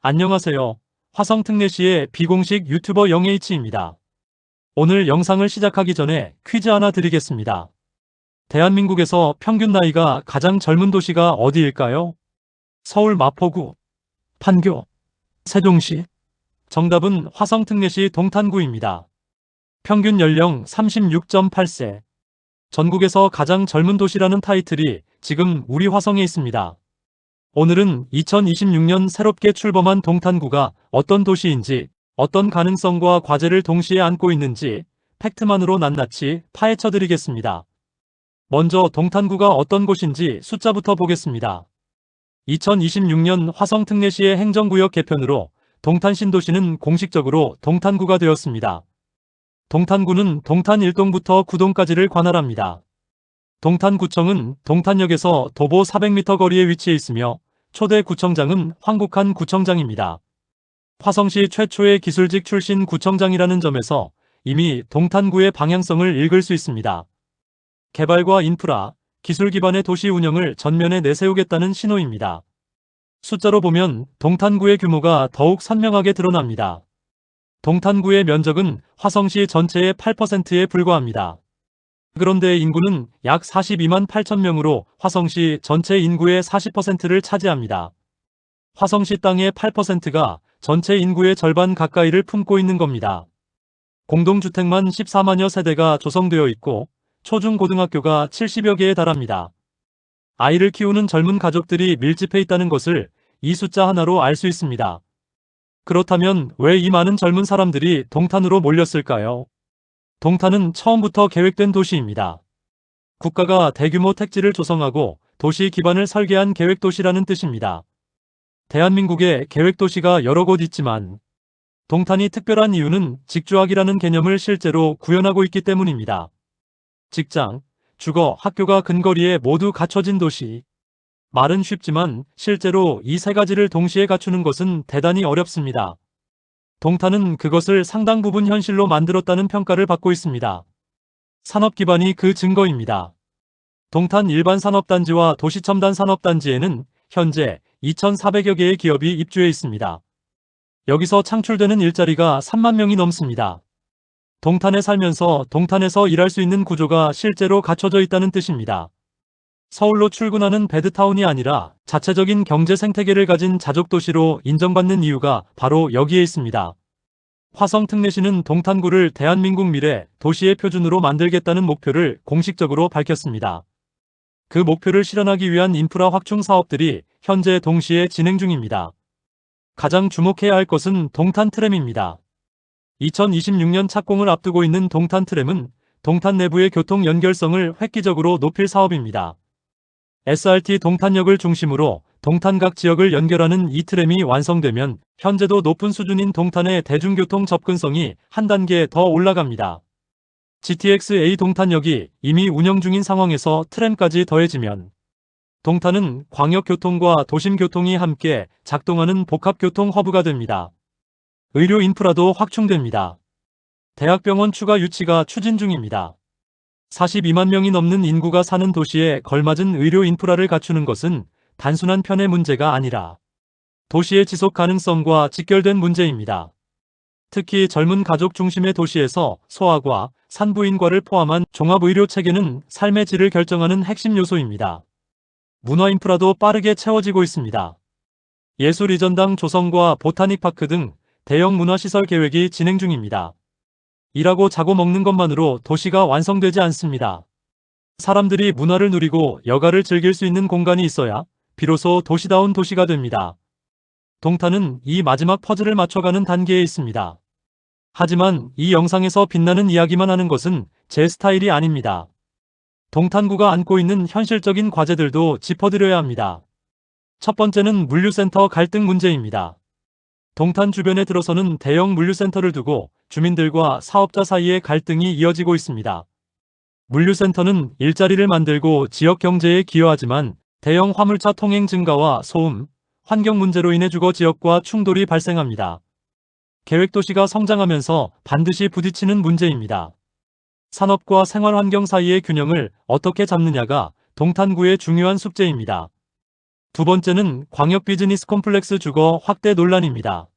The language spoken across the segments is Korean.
안녕하세요. 화성특례시의 비공식 유튜버 영H입니다. 오늘 영상을 시작하기 전에 퀴즈 하나 드리겠습니다. 대한민국에서 평균 나이가 가장 젊은 도시가 어디일까요? 서울 마포구, 판교, 세종시. 정답은 화성특례시 동탄구입니다. 평균 연령 36.8세. 전국에서 가장 젊은 도시라는 타이틀이 지금 우리 화성에 있습니다. 오늘은 2026년 새롭게 출범한 동탄구가 어떤 도시인지, 어떤 가능성과 과제를 동시에 안고 있는지 팩트만으로 낱낱이 파헤쳐 드리겠습니다. 먼저 동탄구가 어떤 곳인지 숫자부터 보겠습니다. 2026년 화성특례시의 행정구역 개편으로 동탄 신도시는 공식적으로 동탄구가 되었습니다. 동탄구는 동탄 1동부터 9동까지를 관할합니다. 동탄구청은 동탄역에서 도보 400m 거리에 위치해 있으며 초대 구청장은 황국한 구청장입니다. 화성시 최초의 기술직 출신 구청장이라는 점에서 이미 동탄구의 방향성을 읽을 수 있습니다. 개발과 인프라, 기술 기반의 도시 운영을 전면에 내세우겠다는 신호입니다. 숫자로 보면 동탄구의 규모가 더욱 선명하게 드러납니다. 동탄구의 면적은 화성시 전체의 8%에 불과합니다. 그런데 인구는 약 42만 8천 명으로 화성시 전체 인구의 40%를 차지합니다. 화성시 땅의 8%가 전체 인구의 절반 가까이를 품고 있는 겁니다. 공동주택만 14만여 세대가 조성되어 있고 초중고등학교가 70여 개에 달합니다. 아이를 키우는 젊은 가족들이 밀집해 있다는 것을 이 숫자 하나로 알 수 있습니다. 그렇다면 왜 이 많은 젊은 사람들이 동탄으로 몰렸을까요? 동탄은 처음부터 계획된 도시입니다. 국가가 대규모 택지를 조성하고 도시 기반을 설계한 계획도시라는 뜻입니다. 대한민국에 계획도시가 여러 곳 있지만 동탄이 특별한 이유는 직주학이라는 개념을 실제로 구현하고 있기 때문입니다. 직장, 주거, 학교가 근거리에 모두 갖춰진 도시. 말은 쉽지만 실제로 이 세 가지를 동시에 갖추는 것은 대단히 어렵습니다. 동탄은 그것을 상당 부분 현실로 만들었다는 평가를 받고 있습니다. 산업 기반이 그 증거입니다. 동탄 일반산업단지와 도시첨단산업단지에는 현재 2,400여 개의 기업이 입주해 있습니다. 여기서 창출되는 일자리가 3만 명이 넘습니다. 동탄에 살면서 동탄에서 일할 수 있는 구조가 실제로 갖춰져 있다는 뜻입니다. 서울로 출근하는 배드타운이 아니라 자체적인 경제 생태계를 가진 자족도시로 인정받는 이유가 바로 여기에 있습니다. 화성특례시는 동탄구를 대한민국 미래 도시의 표준으로 만들겠다는 목표를 공식적으로 밝혔습니다. 그 목표를 실현하기 위한 인프라 확충 사업들이 현재 동시에 진행 중입니다. 가장 주목해야 할 것은 동탄트램입니다. 2026년 착공을 앞두고 있는 동탄트램은 동탄 내부의 교통 연결성을 획기적으로 높일 사업입니다. SRT 동탄역을 중심으로 동탄 각 지역을 연결하는 이 트램이 완성되면 현재도 높은 수준인 동탄의 대중교통 접근성이 한 단계 더 올라갑니다. GTX-A 동탄역이 이미 운영 중인 상황에서 트램까지 더해지면 동탄은 광역교통과 도심교통이 함께 작동하는 복합교통 허브가 됩니다. 의료 인프라도 확충됩니다. 대학병원 추가 유치가 추진 중입니다. 42만 명이 넘는 인구가 사는 도시에 걸맞은 의료 인프라를 갖추는 것은 단순한 편의 문제가 아니라 도시의 지속 가능성과 직결된 문제입니다. 특히 젊은 가족 중심의 도시에서 소아과, 산부인과를 포함한 종합의료 체계는 삶의 질을 결정하는 핵심 요소입니다. 문화 인프라도 빠르게 채워지고 있습니다. 예술이전당 조성과 보타닉파크 등 대형 문화시설 계획이 진행 중입니다. 일하고 자고 먹는 것만으로 도시가 완성되지 않습니다. 사람들이 문화를 누리고 여가를 즐길 수 있는 공간이 있어야 비로소 도시다운 도시가 됩니다. 동탄은 이 마지막 퍼즐을 맞춰가는 단계에 있습니다. 하지만 이 영상에서 빛나는 이야기만 하는 것은 제 스타일이 아닙니다. 동탄구가 안고 있는 현실적인 과제들도 짚어드려야 합니다. 첫 번째는 물류센터 갈등 문제입니다. 동탄 주변에 들어서는 대형 물류센터를 두고 주민들과 사업자 사이의 갈등이 이어지고 있습니다. 물류센터는 일자리를 만들고 지역 경제에 기여하지만 대형 화물차 통행 증가와 소음, 환경 문제로 인해 주거 지역과 충돌이 발생합니다. 계획도시가 성장하면서 반드시 부딪히는 문제입니다. 산업과 생활환경 사이의 균형을 어떻게 잡느냐가 동탄구의 중요한 숙제입니다. 두 번째는 광역 비즈니스 콤플렉스 주거 확대 논란입니다.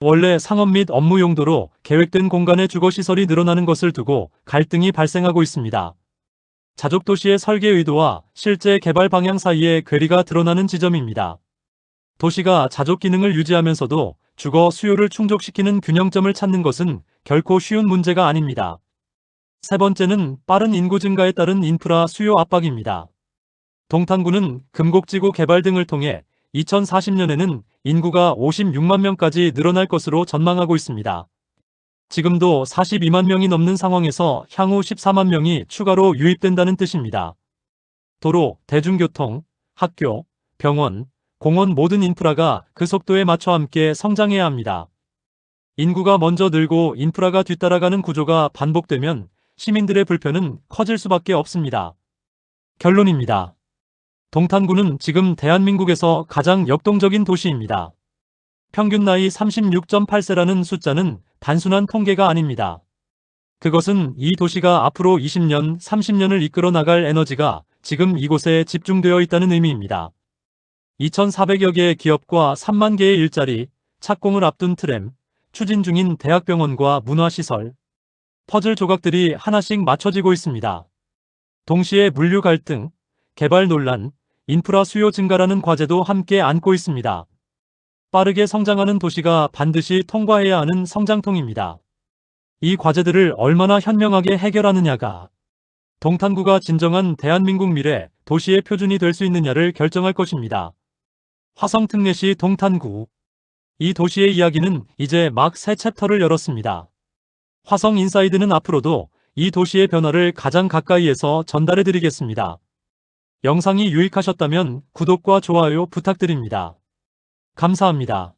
원래 상업 및 업무 용도로 계획된 공간의 주거시설이 늘어나는 것을 두고 갈등이 발생하고 있습니다. 자족도시의 설계 의도와 실제 개발 방향 사이에 괴리가 드러나는 지점입니다. 도시가 자족 기능을 유지하면서도 주거 수요를 충족시키는 균형점을 찾는 것은 결코 쉬운 문제가 아닙니다. 세 번째는 빠른 인구 증가에 따른 인프라 수요 압박입니다. 동탄구는 금곡지구 개발 등을 통해 2040년에는 인구가 56만 명까지 늘어날 것으로 전망하고 있습니다. 지금도 42만 명이 넘는 상황에서 향후 14만 명이 추가로 유입된다는 뜻입니다. 도로, 대중교통, 학교, 병원, 공원 모든 인프라가 그 속도에 맞춰 함께 성장해야 합니다. 인구가 먼저 늘고 인프라가 뒤따라가는 구조가 반복되면 시민들의 불편은 커질 수밖에 없습니다. 결론입니다. 동탄구는 지금 대한민국에서 가장 역동적인 도시입니다. 평균 나이 36.8세라는 숫자는 단순한 통계가 아닙니다. 그것은 이 도시가 앞으로 20년, 30년을 이끌어 나갈 에너지가 지금 이곳에 집중되어 있다는 의미입니다. 2,400여 개의 기업과 3만 개의 일자리, 착공을 앞둔 트램, 추진 중인 대학병원과 문화시설, 퍼즐 조각들이 하나씩 맞춰지고 있습니다. 동시에 물류 갈등, 개발 논란, 인프라 수요 증가라는 과제도 함께 안고 있습니다. 빠르게 성장하는 도시가 반드시 통과해야 하는 성장통입니다. 이 과제들을 얼마나 현명하게 해결하느냐가 동탄구가 진정한 대한민국 미래 도시의 표준이 될 수 있느냐를 결정할 것입니다. 화성특례시 동탄구. 이 도시의 이야기는 이제 막 새 챕터를 열었습니다. 화성인사이드는 앞으로도 이 도시의 변화를 가장 가까이에서 전달해 드리겠습니다. 영상이 유익하셨다면 구독과 좋아요 부탁드립니다. 감사합니다.